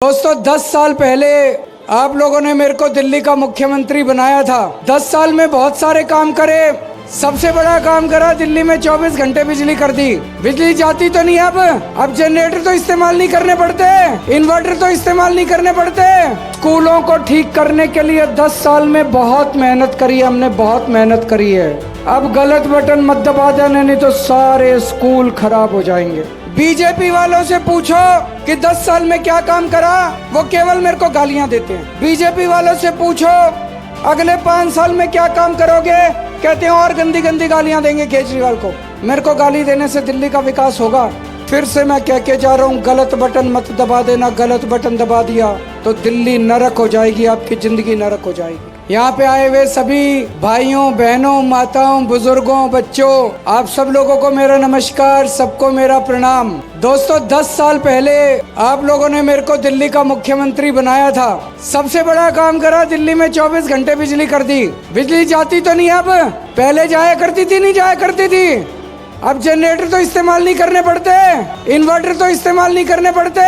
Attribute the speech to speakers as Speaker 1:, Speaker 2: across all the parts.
Speaker 1: दोस्तों 10 साल पहले आप लोगों ने मेरे को दिल्ली का मुख्यमंत्री बनाया था। 10 साल में बहुत सारे काम करे। सबसे बड़ा काम करा, दिल्ली में 24 घंटे बिजली कर दी। बिजली जाती तो नहीं अब जनरेटर तो इस्तेमाल नहीं करने पड़ते, इन्वर्टर तो इस्तेमाल नहीं करने पड़ते। स्कूलों को ठीक करने के लिए 10 साल में बहुत मेहनत करी है, हमने बहुत मेहनत करी है। अब गलत बटन मत दबा देना, नहीं तो सारे स्कूल खराब हो जाएंगे। बीजेपी वालों से पूछो कि 10 साल में क्या काम करा, वो केवल मेरे को गालियां देते हैं। बीजेपी वालों से पूछो अगले 5 साल में क्या काम करोगे, कहते हैं और गंदी गंदी गालियां देंगे केजरीवाल को। मेरे को गाली देने से दिल्ली का विकास होगा? फिर से मैं कह के जा रहा हूँ, गलत बटन मत दबा देना। गलत बटन दबा दिया तो दिल्ली नरक हो जाएगी, आपकी जिंदगी नरक हो जाएगी। यहाँ पे आए हुए सभी भाइयों बहनों माताओं बुजुर्गों बच्चों, आप सब लोगों को मेरा नमस्कार, सबको मेरा प्रणाम। दोस्तों 10 साल पहले आप लोगों ने मेरे को दिल्ली का मुख्यमंत्री बनाया था। सबसे बड़ा काम करा, दिल्ली में 24 घंटे बिजली कर दी। बिजली जाती तो नहीं पहले जाया करती थी, नहीं जाया करती थी। अब जनरेटर तो इस्तेमाल नहीं करने पड़ते, इन्वर्टर तो इस्तेमाल नहीं करने पड़ते।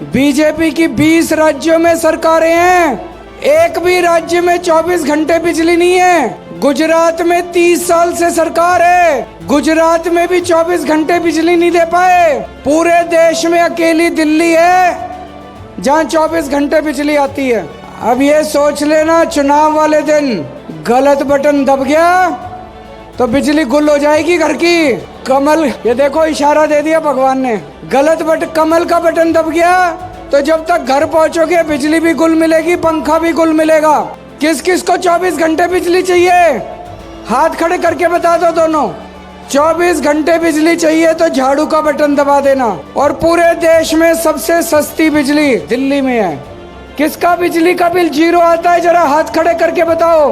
Speaker 1: बीजेपी की 20 राज्यों में सरकारें हैं, एक भी राज्य में 24 घंटे बिजली नहीं है। गुजरात में 30 साल से सरकार है, गुजरात में भी 24 घंटे बिजली नहीं दे पाए। पूरे देश में अकेली दिल्ली है जहां 24 घंटे बिजली आती है। अब ये सोच लेना, चुनाव वाले दिन गलत बटन दब गया तो बिजली गुल हो जाएगी घर की। कमल, ये देखो इशारा दे दिया भगवान ने, गलत बटन, कमल का बटन दब गया तो जब तक घर पहुंचोगे बिजली भी गुल मिलेगी, पंखा भी गुल मिलेगा। किस किस को 24 घंटे बिजली चाहिए, हाथ खड़े करके बता दो दोनों। 24 घंटे बिजली चाहिए तो झाड़ू का बटन दबा देना। और पूरे देश में सबसे सस्ती बिजली दिल्ली में है। किसका बिजली का बिल जीरो आता है, जरा हाथ खड़े करके बताओ।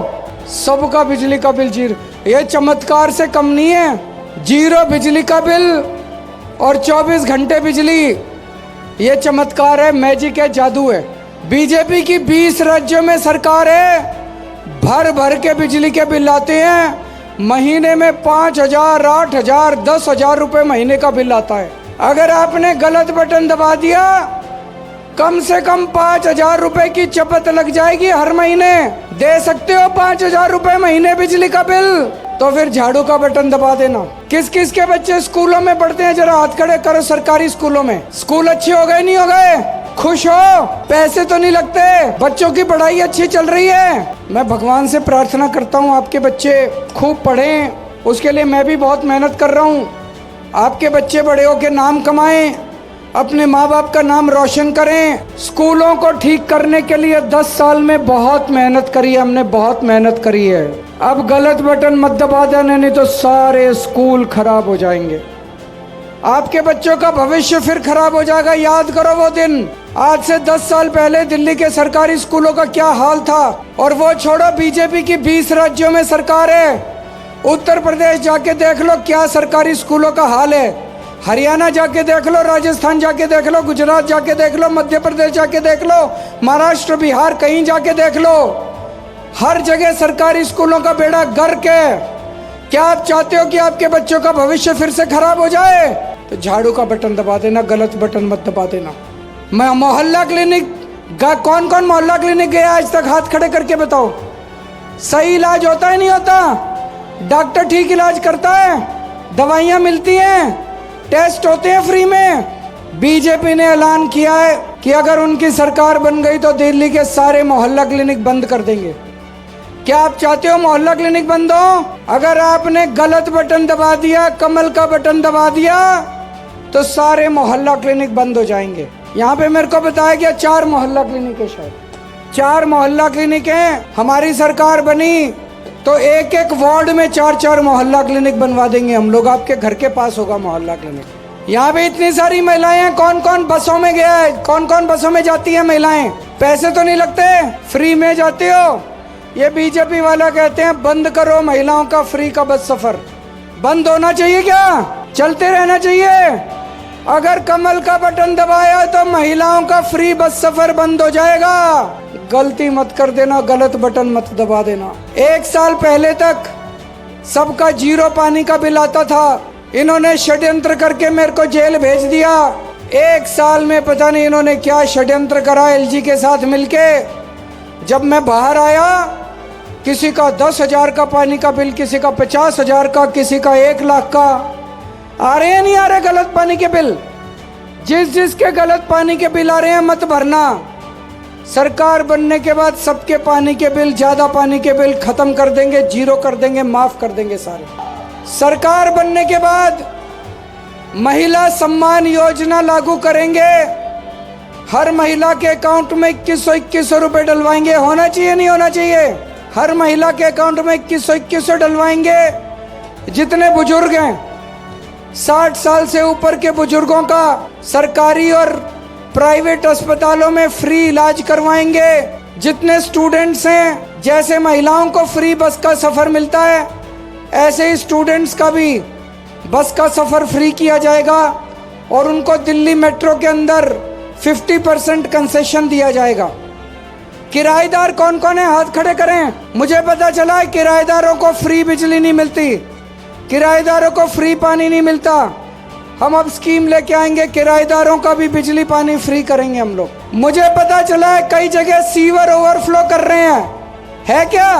Speaker 1: सबका बिजली का बिल जीरो। ये चमत्कार से कम नहीं है। जीरो बिजली का बिल और 24 घंटे बिजली, ये चमत्कार है, मैजिक है, जादू है। बीजेपी की 20 राज्यों में सरकार है, भर भर के बिजली के बिल आते हैं। महीने में 5,000, 8,000, 10,000 रुपए महीने का बिल आता है। अगर आपने गलत बटन दबा दिया, कम से कम 5,000 रुपए की चपत लग जाएगी हर महीने। दे सकते हो 5,000 रुपए महीने बिजली का बिल, तो फिर झाड़ू का बटन दबा देना। किस किस के बच्चे स्कूलों में पढ़ते हैं, जरा हाथ खड़े करो। सरकारी स्कूलों में स्कूल अच्छे हो गए, नहीं हो गए? खुश हो? पैसे तो नहीं लगते, बच्चों की पढ़ाई अच्छी चल रही है। मैं भगवान से प्रार्थना करता हूँ आपके बच्चे खूब पढ़ें, उसके लिए मैं भी बहुत मेहनत कर रहा हूँ। आपके बच्चे बड़े होकर नाम कमाएं, अपने माँ बाप का नाम रोशन करें। स्कूलों को ठीक करने के लिए 10 साल में बहुत मेहनत करी है, हमने बहुत मेहनत करी है। अब गलत बटन मत दबा देना, नहीं तो सारे स्कूल खराब हो जाएंगे। आपके बच्चों का भविष्य फिर खराब हो जाएगा। याद करो वो दिन, आज से 10 साल पहले दिल्ली के सरकारी स्कूलों का क्या हाल था। और वो छोड़ो, बीजेपी की 20 राज्यों में सरकार है। उत्तर प्रदेश जाके देख लो क्या सरकारी स्कूलों का हाल है। हरियाणा जाके देख लो, राजस्थान जाके देख लो, गुजरात जाके देख लो, मध्य प्रदेश जाके देख लो, महाराष्ट्र बिहार कहीं जाके देख लो। हर जगह सरकारी स्कूलों का बेड़ा गर्क है। क्या आप चाहते हो कि आपके बच्चों का भविष्य फिर से खराब हो जाए? तो झाड़ू का बटन दबा देना, गलत बटन मत दबा देना। मैं मोहल्ला क्लिनिक, कौन कौन मोहल्ला क्लिनिक गया आज तक, हाथ खड़े करके बताओ। सही इलाज होता है, नहीं होता? डॉक्टर ठीक इलाज करता है, दवाइयाँ मिलती हैं, टेस्ट होते हैं फ्री में। बीजेपी ने ऐलान किया है कि अगर उनकी सरकार बन गई तो दिल्ली के सारे मोहल्ला क्लिनिक बंद कर देंगे। क्या आप चाहते हो मोहल्ला क्लिनिक बंद हो? अगर आपने गलत बटन दबा दिया, कमल का बटन दबा दिया, तो सारे मोहल्ला क्लिनिक बंद हो जाएंगे। यहाँ पे मेरे को बताया गया 4 मोहल्ला क्लिनिक है, शायद 4 मोहल्ला क्लिनिक है। हमारी सरकार बनी तो एक एक वार्ड में 4-4 मोहल्ला क्लिनिक बनवा देंगे हम लोग। आपके घर के पास होगा मोहल्ला क्लिनिक। यहाँ पे इतनी सारी महिलाएं हैं, कौन कौन बसों में गया है, कौन कौन बसों में जाती है महिलाएं? पैसे तो नहीं लगते, फ्री में जाते हो। ये बीजेपी वाला कहते हैं बंद करो महिलाओं का फ्री का बस सफर। बंद होना चाहिए क्या? चलते रहना चाहिए। अगर कमल का बटन दबाया तो महिलाओं का फ्री बस सफर बंद हो जाएगा। गलती मत कर देना, गलत बटन मत दबा देना। 1 साल पहले तक सबका जीरो पानी का बिल आता था। इन्होंने षड्यंत्र करके मेरे को जेल भेज दिया। एक साल में पता नहीं इन्होंने क्या षड्यंत्र करा एलजी के साथ मिलके। जब मैं बाहर आया, किसी का 10,000 का पानी का बिल, किसी का 50,000 का, किसी का 1 लाख का। आ रहे हैं नहीं आ रहे गलत पानी के बिल? जिसके गलत पानी के बिल आ रहे हैं मत भरना। सरकार बनने के बाद सबके पानी के बिल, ज्यादा पानी के बिल खत्म कर देंगे, जीरो कर देंगे, माफ कर देंगे सारे। सरकार बनने के बाद महिला सम्मान योजना लागू करेंगे। हर महिला के अकाउंट में 2100 रुपए डलवाएंगे। होना चाहिए नहीं होना चाहिए? हर महिला के अकाउंट में 2100 डलवाएंगे। जितने बुजुर्ग हैं, 60 साल से ऊपर के बुजुर्गों का सरकारी और प्राइवेट अस्पतालों में फ्री इलाज करवाएंगे। जितने स्टूडेंट्स हैं, जैसे महिलाओं को फ्री बस का सफर मिलता है, ऐसे ही स्टूडेंट्स का भी बस का सफर फ्री किया जाएगा और उनको दिल्ली मेट्रो के अंदर 50% कंसेशन दिया जाएगा। किराएदार कौन कौन है? हाथ खड़े करें। मुझे पता चला है किराएदारों को फ्री बिजली नहीं मिलती, किराएदारों को फ्री पानी नहीं मिलता। हम अब स्कीम लेके आएंगे, किराएदारों का भी बिजली पानी फ्री करेंगे हम लोग। मुझे पता चला है कई जगह सीवर ओवरफ्लो कर रहे हैं, है क्या?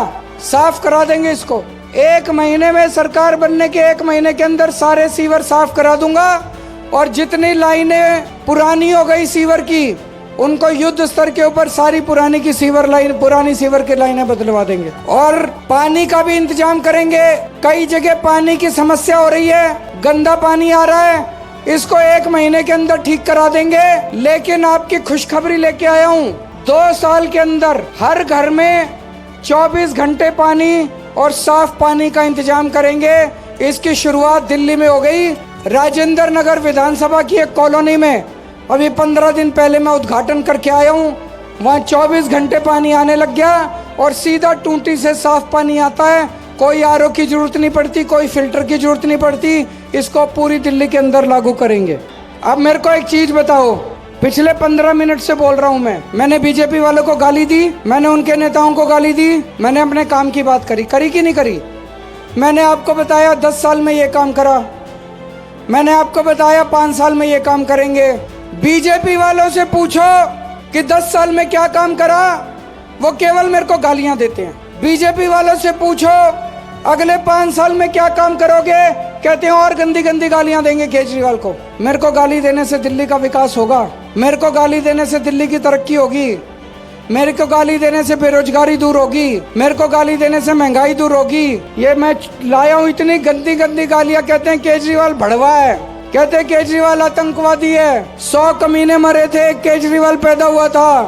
Speaker 1: साफ करा देंगे इसको। 1 महीने में, सरकार बनने के 1 महीने के अंदर सारे सीवर साफ करा दूंगा और जितनी लाइनें पुरानी हो गई सीवर की, उनको युद्ध स्तर के ऊपर सारी पुरानी सीवर की लाइनें बदलवा देंगे और पानी का भी इंतजाम करेंगे। कई जगह पानी की समस्या हो रही है, गंदा पानी आ रहा है, इसको 1 महीने के अंदर ठीक करा देंगे। लेकिन आपकी खुशखबरी लेके आया हूँ, 2 साल के अंदर हर घर में 24 घंटे पानी और साफ पानी का इंतजाम करेंगे। इसकी शुरुआत दिल्ली में हो गई। राजेंद्र नगर विधानसभा की एक कॉलोनी में अभी 15 दिन पहले मैं उद्घाटन करके आया हूँ। वहाँ 24 घंटे पानी आने लग गया और सीधा टूटी से साफ पानी आता है। कोई आरओ की जरूरत नहीं पड़ती, कोई फिल्टर की जरूरत नहीं पड़ती। इसको पूरी दिल्ली के अंदर लागू करेंगे। अब मेरे को एक चीज बताओ, पिछले 15 मिनट से बोल रहा हूँ मैंने बीजेपी वालों को गाली दी, मैंने उनके नेताओं को गाली दी, मैंने अपने काम की बात करी कि नहीं करी? मैंने आपको बताया 10 साल में ये काम करा, मैंने आपको बताया 5 साल में ये काम करेंगे। बीजेपी वालों से पूछो कि 10 साल में क्या काम करा, वो केवल मेरे को गालियां देते हैं। बीजेपी वालों से पूछो अगले 5 साल में क्या काम करोगे, कहते हैं और गंदी गंदी गालियां देंगे केजरीवाल को। मेरे को गाली देने से दिल्ली का विकास होगा? मेरे को गाली देने से दिल्ली की तरक्की होगी? मेरे को गाली देने से बेरोजगारी दूर होगी? मेरे को गाली देने से महंगाई दूर होगी? ये मैं लाया हूँ इतनी गंदी गंदी गालियां। कहते हैं केजरीवाल भड़वा है, कहते हैं केजरीवाल आतंकवादी है, 100 कमीने मरे थे, केजरीवाल पैदा हुआ था,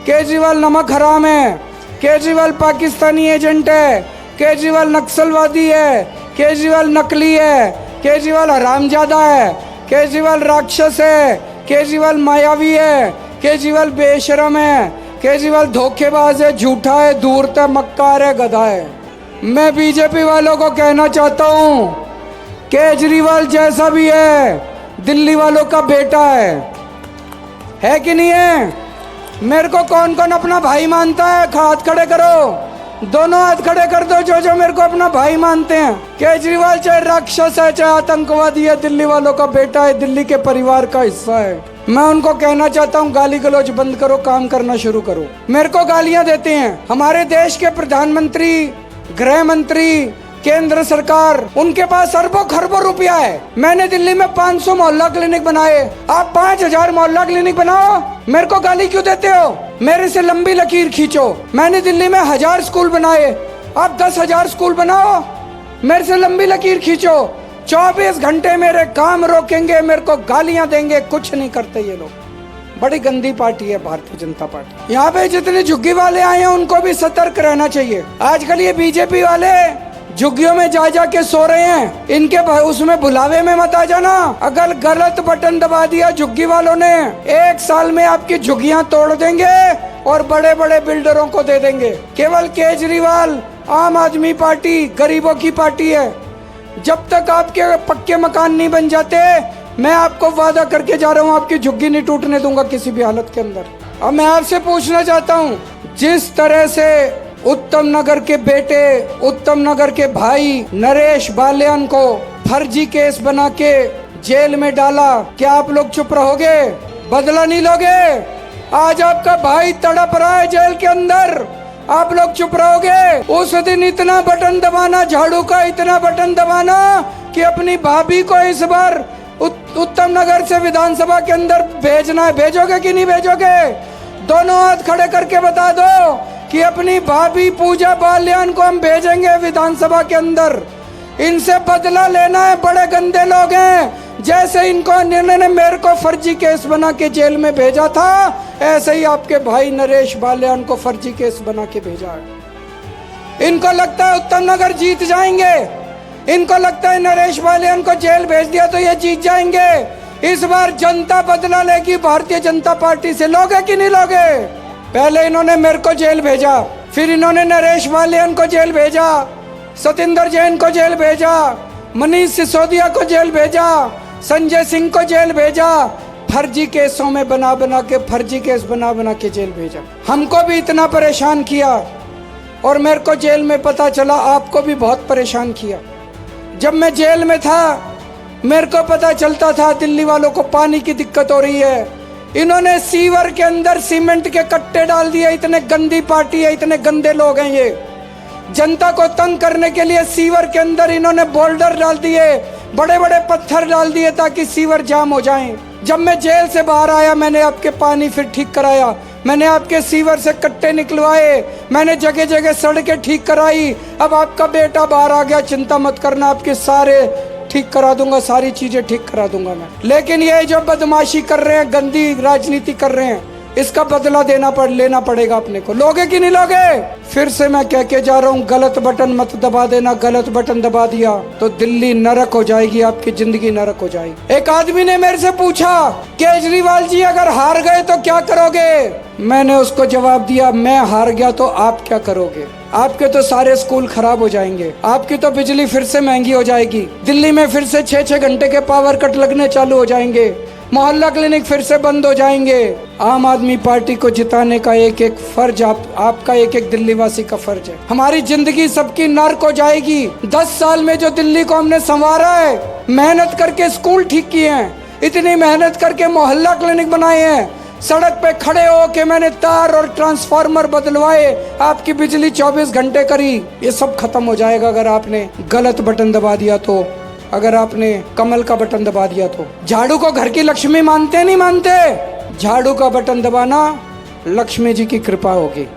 Speaker 1: केजरीवाल नमक हराम है, केजरीवाल पाकिस्तानी एजेंट है, केजरीवाल नक्सलवादी है, केजरीवाल नकली है, केजरीवाल हरामजादा है, केजरीवाल राक्षस है, केजरीवाल मायावी है, केजरीवाल बेशरम है, केजरीवाल धोखेबाज है, झूठा है, धूर्त है, मक्कार है, गधा है। मैं बीजेपी वालों को कहना चाहता हूँ, केजरीवाल जैसा भी है दिल्ली वालों का बेटा है कि नहीं है? मेरे को कौन कौन अपना भाई मानता है? हाथ खड़े करो, दोनों हाथ खड़े कर दो जो मेरे को अपना भाई मानते हैं। केजरीवाल चाहे राक्षस है, चाहे आतंकवादी है, दिल्ली वालों का बेटा है, दिल्ली के परिवार का हिस्सा है। मैं उनको कहना चाहता हूँ, गाली गलौज बंद करो, काम करना शुरू करो। मेरे को गालियां देते हैं हमारे देश के प्रधानमंत्री, गृह मंत्री, केंद्र सरकार, उनके पास अरबों खरबों रुपया है। मैंने दिल्ली में 500 मोहल्ला क्लिनिक बनाए, आप 5000 मोहल्ला क्लिनिक बनाओ, मेरे को गाली क्यों देते हो? मेरे से लंबी लकीर खींचो। मैंने दिल्ली में 1000 स्कूल बनाए, आप 10,000 स्कूल बनाओ, मेरे से लंबी लकीर खींचो। 24 घंटे मेरे काम रोकेंगे, मेरे को गालियां देंगे, कुछ नहीं करते ये लोग। बड़ी गंदी पार्टी है भारतीय जनता पार्टी। यहाँ पे जितने झुग्गी वाले आए हैं उनको भी सतर्क रहना चाहिए। आजकल ये बीजेपी वाले झुग्गियों में जा के सो रहे हैं, इनके उसमें बुलावे में मत आ जाना। अगर गलत बटन दबा दिया झुग्गी वालों ने, 1 साल में आपकी झुग्गियां तोड़ देंगे और बड़े बड़े बिल्डरों को दे देंगे। केवल केजरीवाल, आम आदमी पार्टी गरीबों की पार्टी है। जब तक आपके पक्के मकान नहीं बन जाते, मैं आपको वादा करके जा रहा हूँ, आपकी झुग्गी नहीं टूटने दूंगा किसी भी हालत के अंदर। अब मैं आपसे पूछना चाहता हूँ, जिस तरह से उत्तम नगर के बेटे, उत्तम नगर के भाई नरेश बालियान को फर्जी केस बना के जेल में डाला, क्या आप लोग चुप रहोगे? बदला नहीं लोगे? आज आपका भाई तड़प रहा है जेल के अंदर, आप लोग चुप रहोगे? उस दिन इतना बटन दबाना, झाड़ू का इतना बटन दबाना कि अपनी भाभी को इस बार उत्तम नगर से विधानसभा के अंदर भेजना है। भेजोगे कि नहीं भेजोगे? दोनों हाथ खड़े करके बता दो कि अपनी भाभी पूजा बालियान को हम भेजेंगे विधानसभा के अंदर। इनसे बदला लेना है, बड़े गंदे लोग हैं। जैसे इनको इन्होंने मेरे को फर्जी केस बना के जेल में भेजा था, ऐसे ही आपके भाई नरेश बालियान को फर्जी केस बना के भेजा है। इनको लगता है उत्तम नगर जीत जाएंगे, इनको लगता है नरेश बालियान को जेल भेज दिया तो ये जीत जाएंगे। इस बार जनता बदला लेगी भारतीय जनता पार्टी से। लोगे कि नहीं लोगे? पहले इन्होंने मेरे को जेल भेजा, फिर इन्होंने नरेश बालियान को जेल भेजा, सतेंद्र जैन को जेल भेजा, मनीष सिसोदिया को जेल भेजा, संजय सिंह को जेल भेजा। फर्जी केसों में फर्जी केस बना बना के जेल भेजा। हमको भी इतना परेशान किया और मेरे को जेल में पता चला आपको भी बहुत परेशान किया। जब मैं जेल में था मेरे को पता चलता था दिल्ली वालों को पानी की दिक्कत हो रही है। इन्होंने सीवर के अंदर सीमेंट के कट्टे डाल दिए। इतने गंदी पार्टी है, इतने गंदे लोग हैं ये। जनता को तंग करने के लिए सीवर के अंदर इन्होंने बोल्डर डाल दिए, बड़े बड़े पत्थर डाल दिए ताकि सीवर जाम हो जाएं। जब मैं जेल से बाहर आया मैंने आपके पानी फिर ठीक कराया, मैंने आपके सीवर से कट्टे निकलवाए, मैंने जगह जगह सड़कें ठीक कराई। अब आपका बेटा बाहर आ गया, चिंता मत करना, आपके सारे ठीक करा दूंगा, सारी चीजें ठीक करा दूंगा मैं। लेकिन ये जो बदमाशी कर रहे हैं, गंदी राजनीति कर रहे हैं, इसका बदला लेना पड़ेगा अपने को। लोगे कि नहीं लोगे? फिर से मैं कह के जा रहा हूँ, गलत बटन मत दबा देना। गलत बटन दबा दिया तो दिल्ली नरक हो जाएगी, आपकी जिंदगी नरक हो जाएगी। एक आदमी ने मेरे से पूछा, केजरीवाल जी अगर हार गए तो क्या करोगे? मैंने उसको जवाब दिया, मैं हार गया तो आप क्या करोगे? आपके तो सारे स्कूल खराब हो जाएंगे, आपकी तो बिजली फिर से महंगी हो जाएगी, दिल्ली में फिर से 6-6 घंटे के पावर कट लगने चालू हो जाएंगे, मोहल्ला क्लिनिक फिर से बंद हो जाएंगे। आम आदमी पार्टी को जिताने का एक एक फर्ज आपका एक एक दिल्ली वासी का फर्ज है। हमारी जिंदगी सबकी नर्क हो जाएगी। 10 साल में जो दिल्ली को हमने संवारा है, मेहनत करके स्कूल ठीक किए हैं, इतनी मेहनत करके मोहल्ला क्लिनिक बनाए हैं, सड़क पे खड़े हो के मैंने तार और ट्रांसफार्मर बदलवाए, आपकी बिजली 24 घंटे करी। ये सब खत्म हो जाएगा अगर आपने गलत बटन दबा दिया तो, अगर आपने कमल का बटन दबा दिया तो। झाड़ू को घर की लक्ष्मी मानते नहीं मानते? झाड़ू का बटन दबाना, लक्ष्मी जी की कृपा होगी।